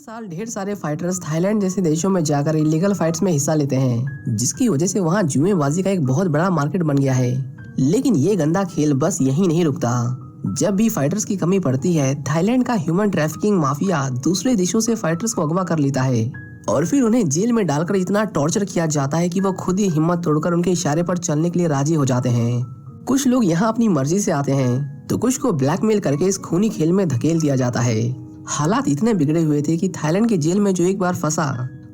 साल ढेर सारे फाइटर्स थाईलैंड जैसे देशों में जाकर इलीगल फाइट्स में हिस्सा लेते हैं, जिसकी वजह से वहाँ जुएबाजी का एक बहुत बड़ा मार्केट बन गया है। लेकिन ये गंदा खेल बस यही नहीं रुकता। जब भी फाइटर्स की कमी पड़ती है, थाईलैंड का ह्यूमन ट्रैफिकिंग माफिया दूसरे देशों से फाइटर्स को अगवा कर लेता है और फिर उन्हें जेल में डालकर इतना टॉर्चर किया जाता है कि वो खुद ही हिम्मत तोड़कर उनके इशारे पर चलने के लिए राजी हो जाते हैं। कुछ लोग यहाँ अपनी मर्जी से आते हैं तो कुछ को ब्लैकमेल करके इस खूनी खेल में धकेल दिया जाता है। हालात इतने बिगड़े हुए थे कि थाईलैंड की जेल में जो एक बार फंसा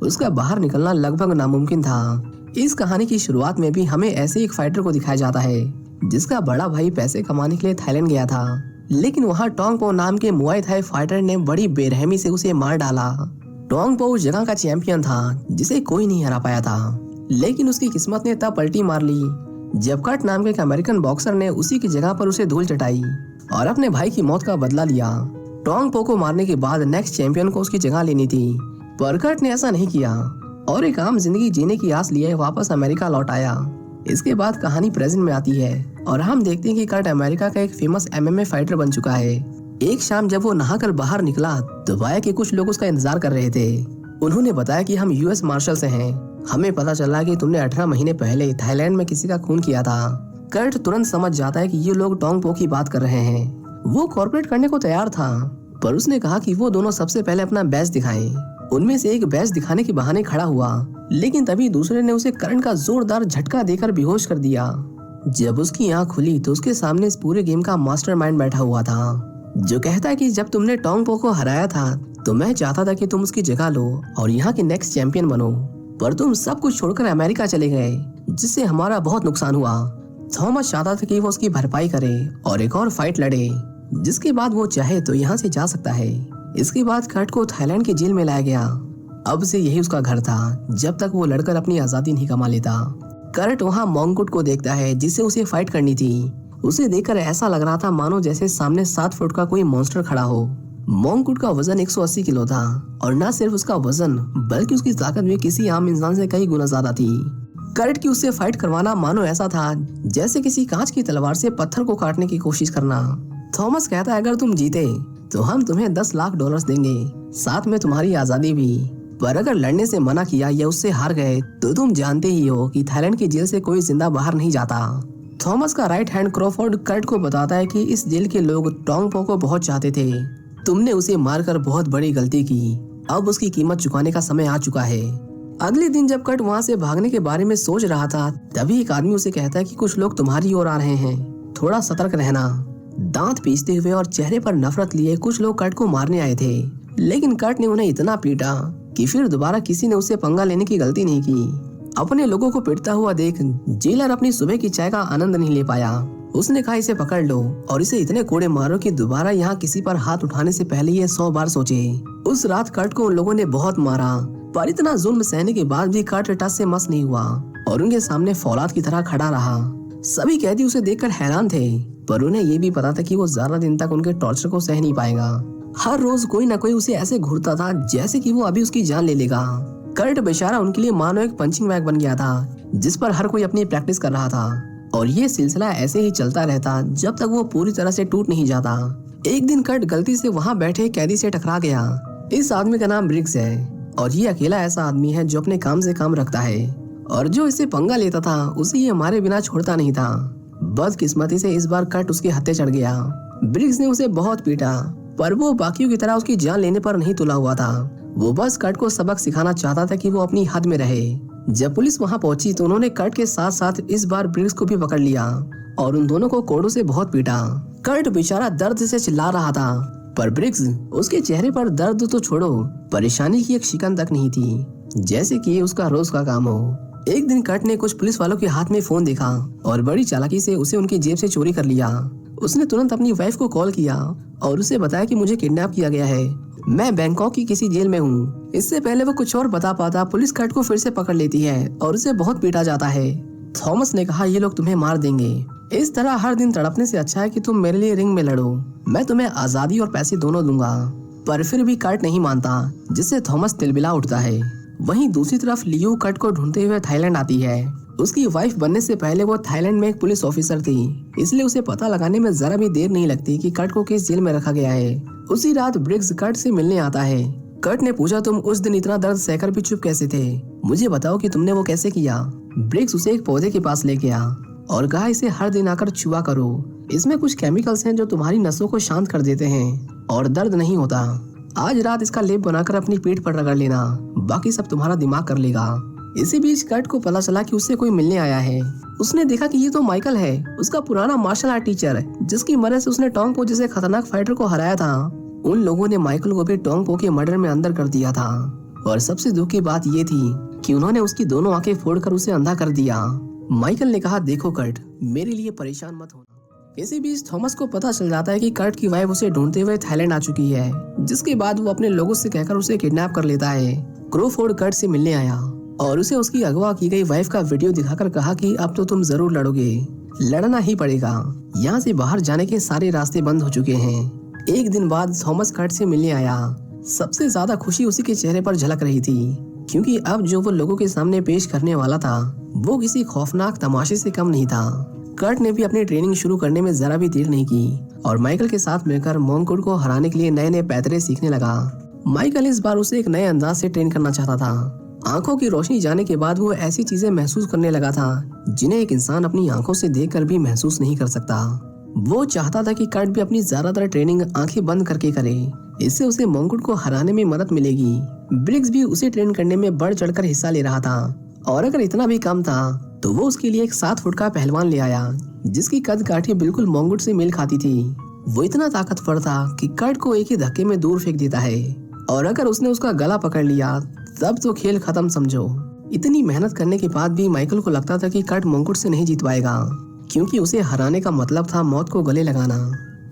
उसका बाहर निकलना लगभग नामुमकिन था। इस कहानी की शुरुआत में भी हमें ऐसे एक फाइटर को दिखाया जाता है जिसका बड़ा भाई पैसे कमाने के लिए थाईलैंड गया था, लेकिन वहाँ टोंग पो नाम के मुआई थाई फाइटर ने बड़ी बेरहमी से उसे मार डाला। टोंग पो उस जगह का चैंपियन था जिसे कोई नहीं हरा पाया था, लेकिन उसकी किस्मत ने तब पलटी मार ली जब कट नाम के एक अमेरिकन बॉक्सर ने उसी की जगह पर उसे धूल चटाई और अपने भाई की मौत का बदला लिया। टोंग पो को मारने के बाद नेक्स्ट चैंपियन को उसकी जगह लेनी थी, पर कट ने ऐसा नहीं किया और एक आम जिंदगी जीने की आस लिए वापस अमेरिका लौट आया। इसके बाद कहानी प्रेजेंट में आती है और हम देखते हैं कि कट अमेरिका का एक फेमस MMA फाइटर बन चुका है। एक शाम जब वो नहाकर बाहर निकला तो पाया कि कुछ लोग उसका इंतजार कर रहे थे। उन्होंने बताया कि हम US मार्शल से हैं, हमें पता चला कि तुमने 18 महीने पहले थाईलैंड में किसी का खून किया था। कर्ट तुरंत समझ जाता है कि ये लोग टोंग पो की बात कर रहे हैं। वो कॉर्पोरेट करने को तैयार था, पर उसने कहा कि वो दोनों सबसे पहले अपना बैज दिखाएं। उनमें से एक बैज दिखाने के बहाने खड़ा हुआ, लेकिन तभी दूसरे ने उसे करंट का जोरदार झटका देकर बेहोश कर दिया। जब उसकी आंख खुली तो उसके सामने इस पूरे गेम का मास्टरमाइंड बैठा हुआ था, जो कहता है कि जब तुमने टोंग पो को हराया था तो मैं चाहता था कि तुम उसकी जगह लो और यहाँ के नेक्स्ट चैंपियन बनो, पर तुम सब कुछ छोड़कर अमेरिका चले गए, जिससे हमारा बहुत नुकसान हुआ। थॉमस चाहता था कि वो उसकी भरपाई करे और एक और फाइट लड़े, जिसके बाद वो चाहे तो यहाँ से जा सकता है। इसके बाद कर्ट को थाईलैंड की जेल में लाया गया। अब से यही उसका घर था जब तक वो लड़कर अपनी आजादी नहीं कमा लेता। कर्ट वहाँ मोंगकुट को देखता है जिससे उसे फाइट करनी थी। उसे देखकर ऐसा लग रहा था मानो जैसे सामने 7 फुट का कोई मॉन्स्टर खड़ा हो। मोंगकुट का वजन 180 किलो था और न सिर्फ उसका वजन बल्कि उसकी ताकत भी किसी आम इंसान से कई गुना ज्यादा थी। कर्ट की उससे फाइट करवाना मानो ऐसा था जैसे किसी कांच की तलवार से पत्थर को काटने की कोशिश करना। थॉमस कहता है अगर तुम जीते तो हम तुम्हें $10 लाख देंगे, साथ में तुम्हारी आजादी भी। पर अगर लड़ने से मना किया या उससे हार गए तो तुम जानते ही हो कि थाईलैंड की जेल से कोई जिंदा बाहर नहीं जाता। थॉमस का राइट हैंड क्रॉफोर्ड कर्ट को बताता है कि इस जेल के लोग टोंग पो को बहुत चाहते थे। तुमने उसे मारकर बहुत बड़ी गलती की, अब उसकी कीमत चुकाने का समय आ चुका है। अगले दिन जब कर्ट वहाँ से भागने के बारे में सोच रहा था, तभी एक आदमी उसे कहता है कि कुछ लोग तुम्हारी ओर आ रहे हैं, थोड़ा सतर्क रहना। दांत पीसते हुए और चेहरे पर नफरत लिए कुछ लोग कर्ट को मारने आए थे, लेकिन कर्ट ने उन्हें इतना पीटा कि फिर दोबारा किसी ने उससे पंगा लेने की गलती नहीं की। अपने लोगों को पिटता हुआ देख जेलर अपनी सुबह की चाय का आनंद नहीं ले पाया। उसने कहा इसे पकड़ लो और इसे इतने कोड़े मारो कि दोबारा यहाँ किसी पर हाथ उठाने से पहले ये 100 बार सोचे। उस रात कर्ट को उन लोगों ने बहुत मारा, पर इतना जुल्म सहने के बाद भी कर्ट टस से मस नहीं हुआ और उनके सामने फौलाद की तरह खड़ा रहा। सभी कैदी उसे देखकर हैरान थे, पर उन्हें ये भी पता था कि वो ज्यादा दिन तक उनके टॉर्चर को सह नहीं पाएगा। हर रोज कोई न कोई उसे ऐसे घूरता था जैसे कि वो अभी उसकी जान ले लेगा। कर्ट बेचारा उनके लिए मानो एक पंचिंग बैग बन गया था जिस पर हर कोई अपनी प्रैक्टिस कर रहा था, और ये सिलसिला ऐसे ही चलता रहता जब तक वो पूरी तरह से टूट नहीं जाता। एक दिन कर्ट गलती से वहाँ बैठे कैदी से टकरा गया। इस आदमी का नाम ब्रिग्स है और ये अकेला ऐसा आदमी है जो अपने काम से काम रखता है, और जो इससे पंगा लेता था उसे ये हमारे बिना छोड़ता नहीं था। बदकिस्मती से इस बार कर्ट उसके हत्थे चढ़ गया। ब्रिग्स ने उसे बहुत पीटा, पर वो बाकियों की तरह उसकी जान लेने पर नहीं तुला हुआ था। वो बस कर्ट को सबक सिखाना चाहता था कि वो अपनी हद में रहे। जब पुलिस वहाँ पहुंची तो उन्होंने कर्ट के साथ साथ इस बार ब्रिग्स को भी पकड़ लिया और उन दोनों को कोड़ों से बहुत पीटा। कर्ट बेचारा दर्द से चिल्ला रहा था, पर ब्रिग्स उसके चेहरे पर दर्द तो छोड़ो, परेशानी की एक शिकन तक नहीं थी, जैसे कि उसका रोज का काम हो। एक दिन कर्ट ने कुछ पुलिस वालों के हाथ में फोन देखा और बड़ी चालाकी से उसे उनकी जेब से चोरी कर लिया। उसने तुरंत अपनी वाइफ को कॉल किया और उसे बताया कि मुझे किडनैप किया गया है, मैं बैंकॉक की किसी जेल में हूँ। इससे पहले वो कुछ और बता पाता, पुलिस कर्ट को फिर से पकड़ लेती है और उसे बहुत पीटा जाता है। थॉमस ने कहा ये लोग तुम्हें मार देंगे, इस तरह हर दिन तड़पने से अच्छा है कि तुम मेरे लिए रिंग में लड़ो, मैं तुम्हें आजादी और पैसे दोनों दूंगा। पर फिर भी कर्ट नहीं मानता, जिससे थॉमस तिलबिला उठता है। वहीं दूसरी तरफ लियो कर्ट को ढूंढते हुए थाईलैंड आती है। उसकी वाइफ बनने से पहले वो थाईलैंड में एक पुलिस ऑफिसर थी, इसलिए उसे पता लगाने में जरा भी देर नहीं लगती कि कर्ट को किस जेल में रखा गया है। उसी रात ब्रिग्स कर्ट से मिलने आता है कर्ट ने पूछा, तुम उस दिन इतना दर्द सहकर भी चुप कैसे थे? मुझे बताओ कि तुमने वो कैसे किया। ब्रिग्स उसे एक पौधे के पास ले गया और कहा, इसे हर दिन आकर छुआ करो। इसमें कुछ केमिकल्स हैं जो तुम्हारी नसों को शांत कर देते हैं और दर्द नहीं होता। आज रात इसका लेप बनाकर अपनी पीठ पर रगड़ लेना, बाकी सब तुम्हारा दिमाग कर लेगा। इसी बीच कर्ट को पता चला कि उससे कोई मिलने आया है। उसने देखा कि ये तो माइकल है, उसका पुराना मार्शल आर्ट टीचर, जिसकी मदद से उसने टोंग पो जैसे खतरनाक फाइटर को हराया था। उन लोगों ने माइकल को भी टोंग पो के मर्डर में अंदर कर दिया था और सबसे दुख की बात ये थी कि उन्होंने उसकी दोनों आंखें फोड़कर उसे अंधा कर दिया। माइकल ने कहा, देखो कर्ट, मेरे लिए परेशान मत होना। इसी बीच थॉमस को पता चल जाता है कि कर्ट की वाइफ उसे ढूंढते हुए थाईलैंड आ चुकी है, जिसके बाद वो अपने लोगों से कहकर उसे किडनैप कर लेता है। क्रोफोर्ड कर्ट से मिलने आया और उसे उसकी अगवा की गई वाइफ का वीडियो दिखाकर कहा कि अब तो तुम जरूर लड़ोगे, लड़ना ही पड़ेगा। यहाँ से बाहर जाने के सारे रास्ते बंद हो चुके हैं। एक दिन बाद थॉमस कर्ट से मिलने आया। सबसे ज्यादा खुशी उसी के चेहरे पर झलक रही थी, क्योंकि अब जो वो लोगों के सामने पेश करने वाला था वो किसी खौफनाक तमाशे से कम नहीं था। कर्ट ने भी अपनी ट्रेनिंग शुरू करने में जरा भी देर नहीं की और माइकल के साथ मिलकर मोंगकुड को हराने के लिए नए नए पैतरे सीखने लगा। माइकल इस बार उसे एक नए अंदाज से ट्रेन करना चाहता था। आंखों की रोशनी जाने के बाद वो ऐसी चीजें महसूस करने लगा था जिन्हें एक इंसान अपनी आंखों से देखकर भी महसूस नहीं कर सकता। वो चाहता था कि कर्ट भी अपनी ज्यादातर ट्रेनिंग आंखें बंद करके करे, इससे उसे मोंगकुड को हराने में मदद मिलेगी। ब्रिग्स भी उसे ट्रेन करने में बढ़ चढ़कर हिस्सा ले रहा था और अगर इतना भी कम था तो वो उसके लिए एक 7 फुट का पहलवान ले आया, जिसकी कद काठी बिल्कुल मोंगकुड से मेल खाती थी। वो इतना ताकतवर था कि कर्ट को एक ही धक्के में दूर फेंक देता है और अगर उसने उसका गला पकड़ लिया तब तो खेल खत्म समझो। इतनी मेहनत करने के बाद भी माइकल को लगता था कि कर्ट मोंगकुड से नहीं जीत पाएगा, क्योंकि उसे हराने का मतलब था मौत को गले लगाना।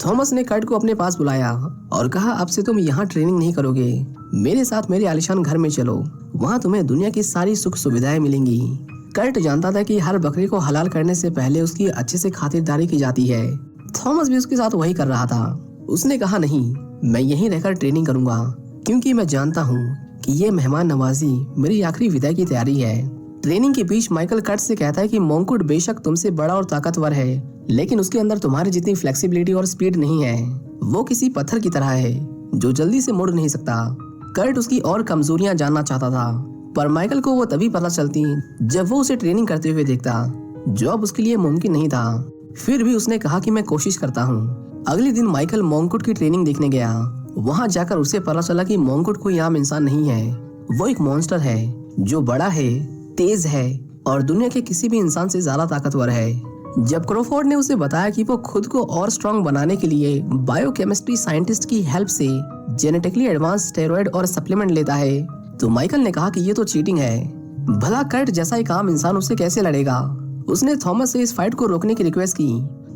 थॉमस ने कर्ट को अपने पास बुलाया और कहा, अब से तुम यहाँ ट्रेनिंग नहीं करोगे, मेरे साथ मेरे आलीशान घर में चलो, वहाँ तुम्हें दुनिया की सारी सुख सुविधाएं मिलेंगी। कर्ट जानता था कि हर बकरी को हलाल करने से पहले उसकी अच्छे से खातिरदारी की जाती है। थॉमस भी उसके साथ वही कर रहा था। उसने कहा, नहीं, मैं यहीं रहकर ट्रेनिंग करूंगा, क्योंकि मैं जानता हूँ कि ये मेहमान नवाजी मेरी आखिरी विदाई की तैयारी है। ट्रेनिंग के बीच माइकल कर्ट से कहता है कि मोंगकुड बेशक तुमसे बड़ा और ताकतवर है, लेकिन उसके अंदर तुम्हारी जितनी फ्लेक्सिबिलिटी और स्पीड नहीं है। वो किसी पत्थर की तरह है जो जल्दी से मुड़ नहीं सकता। कर्ट उसकी और कमजोरियां जानना चाहता था, पर माइकल को वो तभी पता चलती जब वो उसे ट्रेनिंग करते हुए देखता, जो अब उसके लिए मुमकिन नहीं था। फिर भी उसने कहा कि मैं कोशिश करता हूँ। अगले दिन माइकल मोंगकुड की ट्रेनिंग देखने गया। वहाँ जाकर उसे पता चला कि मोंगकुड कोई आम इंसान नहीं है, वो एक मॉन्स्टर है जो बड़ा है, तेज है और दुनिया के किसी भी इंसान से ज्यादा ताकतवर है। जब क्रोफोर्ड ने उसे बताया कि वो खुद को और स्ट्रॉन्ग बनाने के लिए बायोकेमिस्ट्री साइंटिस्ट की हेल्प से जेनेटिकली एडवांस स्टेरॉइड और सप्लीमेंट लेता है, तो माइकल ने कहा कि ये तो चीटिंग है। भला कर्ट जैसा एक आम इंसान उससे कैसे लड़ेगा। उसने थॉमस से इस फाइट को रोकने की रिक्वेस्ट की,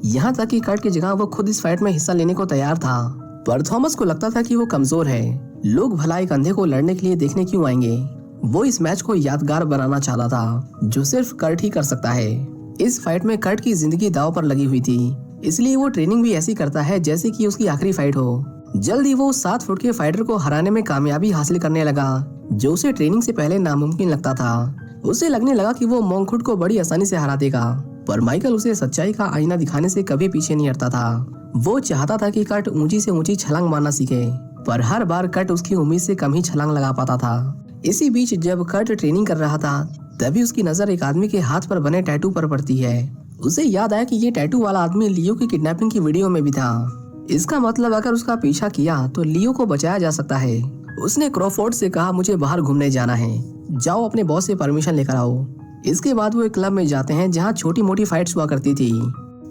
यहाँ तक कि कर्ट की जगह वो खुद इस फाइट में हिस्सा लेने को तैयार था। पर थॉमस को लगता था कि वो कमजोर है, लोग भला एक अंधे को लड़ने के लिए देखने क्यों आएंगे। वो इस मैच को यादगार बनाना चाहता था, जो सिर्फ कर्ट ही कर सकता है। इस फाइट में कर्ट की जिंदगी दांव पर लगी हुई थी, इसलिए वो ट्रेनिंग भी ऐसी करता है जैसे कि उसकी आखिरी फाइट हो। जल्द ही वो 7 फुट के फाइटर को हराने में कामयाबी हासिल करने लगा, जो उसे ट्रेनिंग से पहले नामुमकिन लगता था। उसे लगने लगा कि वो मोंगकुड को बड़ी आसानी से हरा देगा, पर माइकल उसे सच्चाई का आईना दिखाने से कभी पीछे नहीं हटता था। वो चाहता था कि कर्ट ऊंची से ऊंची छलांग मारना सीखे, पर हर बार कर्ट उसकी उम्मीद से कम ही छलांग लगा पाता था। इसी बीच जब कर्ट ट्रेनिंग कर रहा था, तभी उसकी नजर एक आदमी के हाथ पर बने टैटू पर पड़ती है। उसे याद आया कि ये टैटू वाला आदमी लियो की किडनैपिंग की वीडियो में भी था। इसका मतलब अगर उसका पीछा किया तो लियो को बचाया जा सकता है। उसने क्रोफोर्ड से कहा, मुझे बाहर घूमने जाना है, जाओ अपने बॉस से परमिशन लेकर आओ। इसके बाद वो एक क्लब में जाते हैं जहाँ छोटी मोटी फाइट्स हुआ करती थी।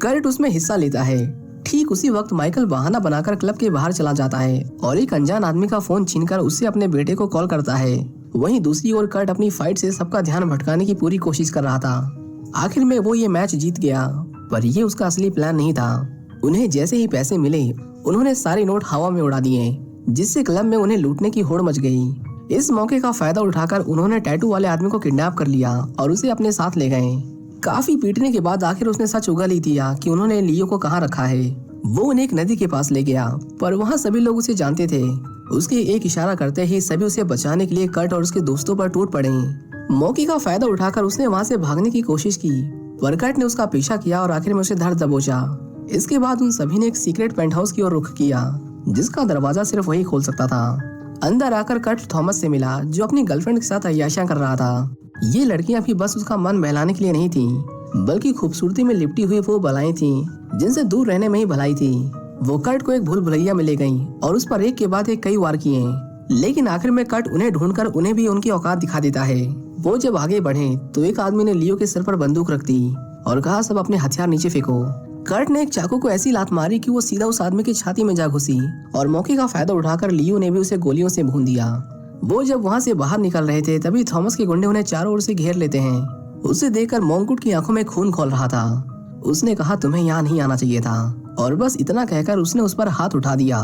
कर्ट उसमें हिस्सा लेता है। ठीक उसी वक्त माइकल बहाना बनाकर क्लब के बाहर चला जाता है और एक अनजान आदमी का फोन छीनकर उससे अपने बेटे को कॉल करता है। वहीं दूसरी ओर कर्ट अपनी फाइट से सबका ध्यान भटकाने की पूरी कोशिश कर रहा था। आखिर में वो ये मैच जीत गया, पर ये उसका असली प्लान नहीं था। उन्हें जैसे ही पैसे मिले, उन्होंने सारे नोट हवा में उड़ा दिए, जिससे क्लब में उन्हें लूटने की होड़ मच गई। इस मौके का फायदा उठाकर उन्होंने टैटू वाले आदमी को किडनैप कर लिया और उसे अपने साथ ले गए। काफी पीटने के बाद आखिर उसने सच उगल ही दिया कि उन्होंने लियो को कहाँ रखा है। वो उन्हें एक नदी के पास ले गया, पर वहाँ सभी लोग उसे जानते थे। उसके एक इशारा करते ही सभी उसे बचाने के लिए कर्ट और उसके दोस्तों पर टूट पड़े। मौके का फायदा उठाकर उसने वहाँ से भागने की कोशिश की, पर कर्ट ने उसका पीछा किया और आखिर में उसे धर दबोचा। इसके बाद उन सभी ने एक सीक्रेट पेंट हाउस की ओर रुख किया, जिसका दरवाजा सिर्फ वही खोल सकता था। अंदर आकर कट थॉमस से मिला, जो अपनी गर्लफ्रेंड के साथ अय्याशियां कर रहा था। ये लड़कियां भी बस उसका मन बहलाने के लिए नहीं थी, बल्कि खूबसूरती में लिपटी हुई वो बलाएं थी जिनसे दूर रहने में ही भलाई थी। वो कट को एक भूल भुलैया में ले गईं और उस पर एक के बाद एक कई वार किए, लेकिन आखिर में कट उन्हें ढूंढकर उन्हें भी उनकी औकात दिखा देता है। वो जब आगे बढ़े तो एक आदमी ने लियो के सिर पर बंदूक रख दी और कहा, सब अपने हथियार नीचे फेंको। कर्ट ने एक चाकू को ऐसी लात मारी कि वो सीधा उस आदमी की छाती में जा घुसी और मौके का फायदा उठाकर लियो ने भी उसे गोलियों से भून दिया। वो जब वहाँ से बाहर निकल रहे थे तभी थॉमस के गुंडे उन्हें चारों ओर से घेर लेते हैं। उसे देखकर मॉन्कुट की आंखों में खून खौल रहा था। उसने कहा, तुम्हें यहाँ नहीं आना चाहिए था, और बस इतना कहकर उसने उस पर हाथ उठा दिया।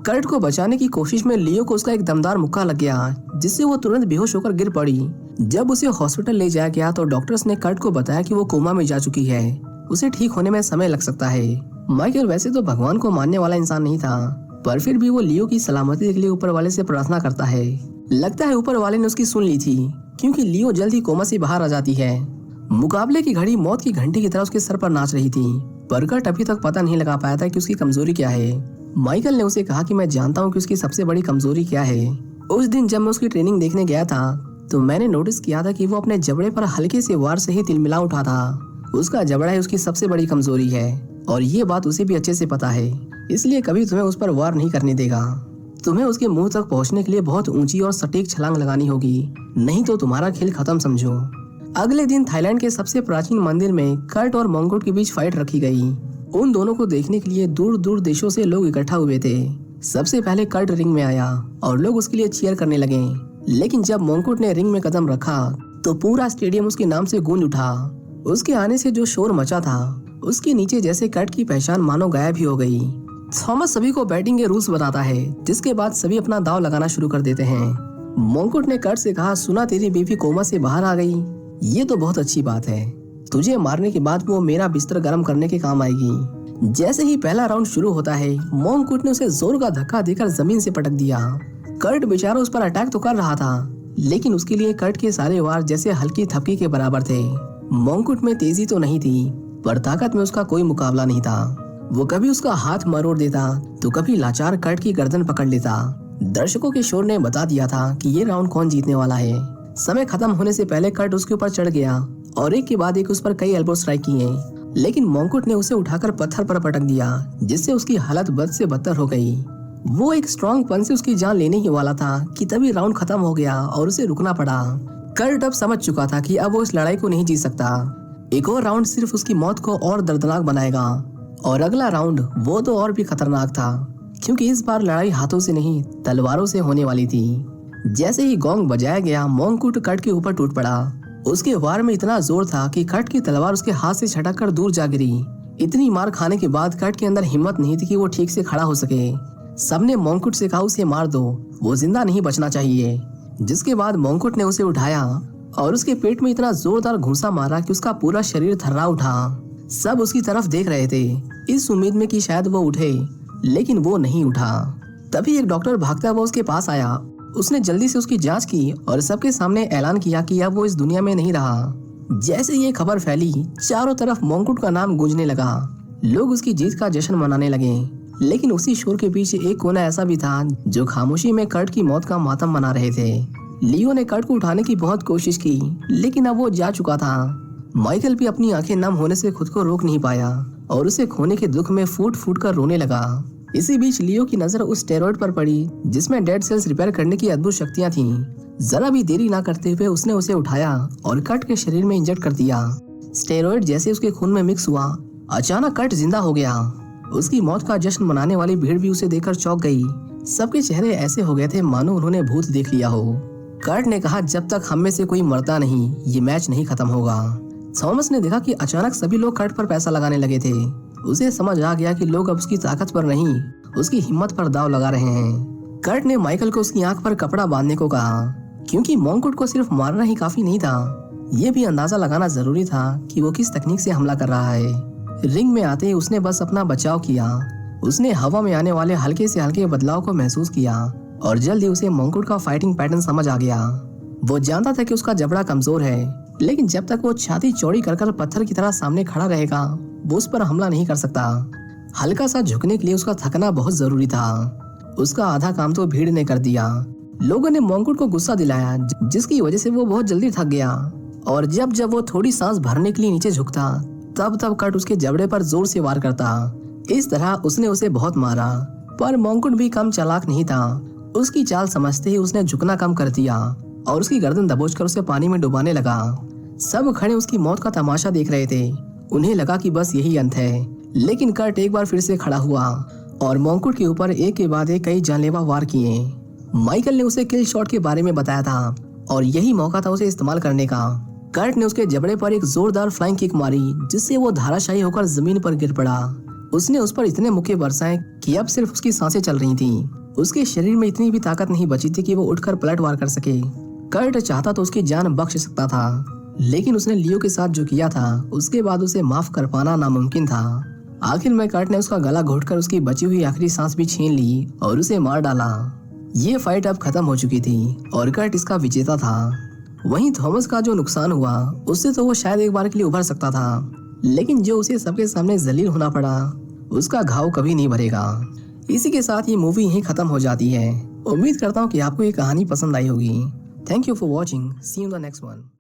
कर्ट को बचाने की कोशिश में लियो को उसका एक दमदार मुक्का लग गया, जिससे वो तुरंत बेहोश होकर गिर पड़ी। जब उसे हॉस्पिटल ले जाया गया तो डॉक्टर्स ने कर्ट को बताया कि वो कोमा में जा चुकी है, उसे ठीक होने में समय लग सकता है। माइकल वैसे तो भगवान को मानने वाला इंसान नहीं था, पर फिर भी वो लियो की सलामती के लिए ऊपर वाले से प्रार्थना करता है। लगता है ऊपर वाले ने उसकी सुन ली थी, क्योंकि लियो जल्द ही कोमा से बाहर आ जाती है। मुकाबले की घड़ी मौत की घंटी की तरह उसके सर पर नाच रही थी, पर कर्ट अभी तक पता नहीं लगा पाया था कि उसकी कमजोरी क्या है। माइकल ने उसे कहा कि मैं जानता हूँ कि उसकी सबसे बड़ी कमजोरी क्या है। उस दिन जब मैं उसकी ट्रेनिंग देखने गया था तो मैंने नोटिस किया था कि वो अपने जबड़े पर हल्के से वार से ही तिलमिला उठा था। उसका जबड़ा ही उसकी सबसे बड़ी कमजोरी है और ये बात उसे भी अच्छे से पता है, इसलिए कभी तुम्हें उस पर वार नहीं करने देगा। तुम्हें उसके मुंह तक पहुंचने के लिए बहुत ऊंची और सटीक छलांग लगानी होगी, नहीं तो तुम्हारा खेल खत्म समझो। अगले दिन थाईलैंड के सबसे प्राचीन मंदिर में कर्ट और मॉन्कुट के बीच फाइट रखी गई। उन दोनों को देखने के लिए दूर दूर देशों से लोग इकट्ठा हुए थे। सबसे पहले कर्ट रिंग में आया और लोग उसके लिए चीयर करने लगे, लेकिन जब मॉन्कुट ने रिंग में कदम रखा तो पूरा स्टेडियम उसके नाम से गूंज उठा। उसके आने से जो शोर मचा था उसके नीचे जैसे कर्ट की पहचान मानो गायब ही हो गई। थॉमस सभी को बैटिंग के रूल्स बताता है, जिसके बाद सभी अपना दाव लगाना शुरू कर देते हैं। मॉन्कुट ने कर्ट से कहा, सुना तेरी बीवी कोमा से बाहर आ गई, ये तो बहुत अच्छी बात है। तुझे मारने के बाद वो मेरा बिस्तर गर्म करने के काम आएगी। जैसे ही पहला राउंड शुरू होता है, मॉन्कुट ने उसे जोर का धक्का देकर जमीन से पटक दिया। कर्ट बेचारा उस पर अटैक तो कर रहा था, लेकिन उसके लिए कर्ट के सारे वार जैसे हल्की थपकी के बराबर थे। मॉन्कुट में तेजी तो नहीं थी, पर ताकत में उसका कोई मुकाबला नहीं था। वो कभी उसका हाथ मरोड़ देता तो कभी लाचार कर्ट की गर्दन पकड़ लेता। दर्शकों के शोर ने बता दिया था कि ये राउंड कौन जीतने वाला है। समय खत्म होने से पहले कर्ट उसके ऊपर चढ़ गया और एक के बाद एक उस पर कई एल्बो स्ट्राइक किए, लेकिन मॉन्कुट ने उसे उठाकर पत्थर पर पटक दिया, जिससे उसकी हालत बद से बदतर हो गई। वो एक स्ट्रॉन्ग पंच से उसकी जान लेने ही वाला था कि तभी राउंड खत्म हो गया और उसे रुकना पड़ा। कर्ट अब समझ चुका था कि अब वो इस लड़ाई को नहीं जीत सकता। एक और राउंड सिर्फ उसकी मौत को और दर्दनाक बनाएगा, और अगला राउंड वो तो और भी खतरनाक था, क्योंकि इस बार लड़ाई हाथों से नहीं तलवारों से होने वाली थी। जैसे ही गोंग बजाया गया, मॉन्कुट कर्ट के ऊपर टूट पड़ा। उसके वार में इतना जोर था कि कर्ट की तलवार उसके हाथ से छटक कर दूर जा गिरी। इतनी मार खाने के बाद कर्ट के अंदर हिम्मत नहीं थी कि वो ठीक से खड़ा हो सके। सबने मॉन्कुट से कहा, उसे मार दो, वो जिंदा नहीं बचना चाहिए। जिसके बाद मॉन्कुट ने उसे उठाया और उसके पेट में इतना जोरदार घूंसा मारा कि उसका पूरा शरीर थर्रा उठा। सब उसकी तरफ देख रहे थे, इस उम्मीद में कि शायद वो उठे, लेकिन वो नहीं उठा। तभी एक डॉक्टर भागता हुआ उसके पास आया। उसने जल्दी से उसकी जांच की और सबके सामने ऐलान किया कि अब वो इस दुनिया में नहीं रहा। जैसे ये खबर फैली, चारों तरफ मॉन्कुट का नाम गूंजने लगा। लोग उसकी जीत का जश्न मनाने लगे, लेकिन उसी शोर के पीछे एक कोना ऐसा भी था जो खामोशी में कर्ट की मौत का मातम मना रहे थे। लियो ने कर्ट को उठाने की बहुत कोशिश की, लेकिन अब वो जा चुका था। माइकल भी अपनी आंखें नम होने से खुद को रोक नहीं पाया और उसे खोने के दुख में फूट फूट कर रोने लगा। इसी बीच लियो की नजर उस स्टेरॉइड पर पड़ी जिसमें डेड सेल्स रिपेयर करने की अद्भुत शक्तियां थीं। जरा भी देरी ना करते हुए उसने उसे उठाया और कर्ट के शरीर में इंजेक्ट कर दिया। स्टेरॉइड जैसे उसके खून में मिक्स हुआ, अचानक कर्ट जिंदा हो गया। उसकी मौत का जश्न मनाने वाली भीड़ भी उसे देखकर चौंक गई। सबके चेहरे ऐसे हो गए थे मानो उन्होंने भूत देख लिया हो। कर्ट ने कहा, जब तक हम में से कोई मरता नहीं, ये मैच नहीं खत्म होगा। थॉमस ने देखा कि अचानक सभी लोग कर्ट पर पैसा लगाने लगे थे। उसे समझ आ गया कि लोग अब उसकी ताकत पर नहीं, उसकी हिम्मत पर दाव लगा रहे हैं। कर्ट ने माइकल को उसकी आंख पर कपड़ा बांधने को कहा, क्योंकि मॉन्कुट को सिर्फ मारना ही काफी नहीं था, ये भी अंदाजा लगाना जरूरी था कि वो किस तकनीक से हमला कर रहा है। रिंग में आते ही उसने बस अपना बचाव किया। उसने हवा में आने वाले हल्के से हल्के बदलाव को महसूस किया और जल्दी उसे मॉन्कुट का फाइटिंग पैटर्न समझ आ गया। वो जानता था कि उसका जबड़ा कमजोर है, लेकिन जब तक वो छाती चौड़ी कर पत्थर की तरह सामने खड़ा रहेगा, वो उस पर हमला नहीं कर सकता। हल्का सा झुकने के लिए उसका थकना बहुत जरूरी था। उसका आधा काम तो भीड़ ने कर दिया। लोगों ने मॉन्कुट को गुस्सा दिलाया, जिसकी वजह से वो बहुत जल्दी थक गया और जब जब वो थोड़ी सांस भरने के लिए नीचे झुकता तब तब कर्ट उसके जबड़े पर जोर से वार करता। इस तरह उसने उसे बहुत मारा, पर मॉन्कुट भी कम चालाक नहीं था। उसकी चाल समझते ही उसने झुकना कम कर दिया और उसकी गर्दन दबोचकर उसे पानी में डुबाने लगा। सब खड़े उसकी मौत का तमाशा देख रहे थे। उन्हें लगा कि बस यही अंत है, लेकिन कर्ट एक बार फिर से खड़ा हुआ और मॉन्कुट के ऊपर एक के बाद एक कई जानलेवा वार किए। माइकल ने उसे किल शॉट के बारे में बताया था और यही मौका था उसे इस्तेमाल करने का। कर्ट ने उसके जबड़े पर एक जोरदार फ्लाइंग किक मारी, जिससे वो धाराशायी होकर जमीन पर गिर पड़ा। उसने उस पर इतने मुक्के बरसाए कि अब सिर्फ उसकी सांसें चल रही थीं। उसके शरीर में इतनी भी ताकत नहीं बची थी कि वो उठकर पलटवार कर सके। कर्ट चाहता तो उसकी जान बख्श सकता था, लेकिन उसने लियो के साथ जो किया था उसके बाद उसे माफ कर पाना नामुमकिन था। आखिर में कर्ट ने उसका गला घोटकर उसकी बची हुई आखिरी सांस भी छीन ली और उसे मार डाला। ये फाइट अब खत्म हो चुकी थी और कर्ट इसका विजेता था। वहीं थॉमस का जो नुकसान हुआ उससे तो वो शायद एक बार के लिए उभर सकता था, लेकिन जो उसे सबके सामने जलील होना पड़ा उसका घाव कभी नहीं भरेगा। इसी के साथ ये मूवी यहीं खत्म हो जाती है। उम्मीद करता हूँ कि आपको ये कहानी पसंद आई होगी। Thank you for watching, see you in the next one.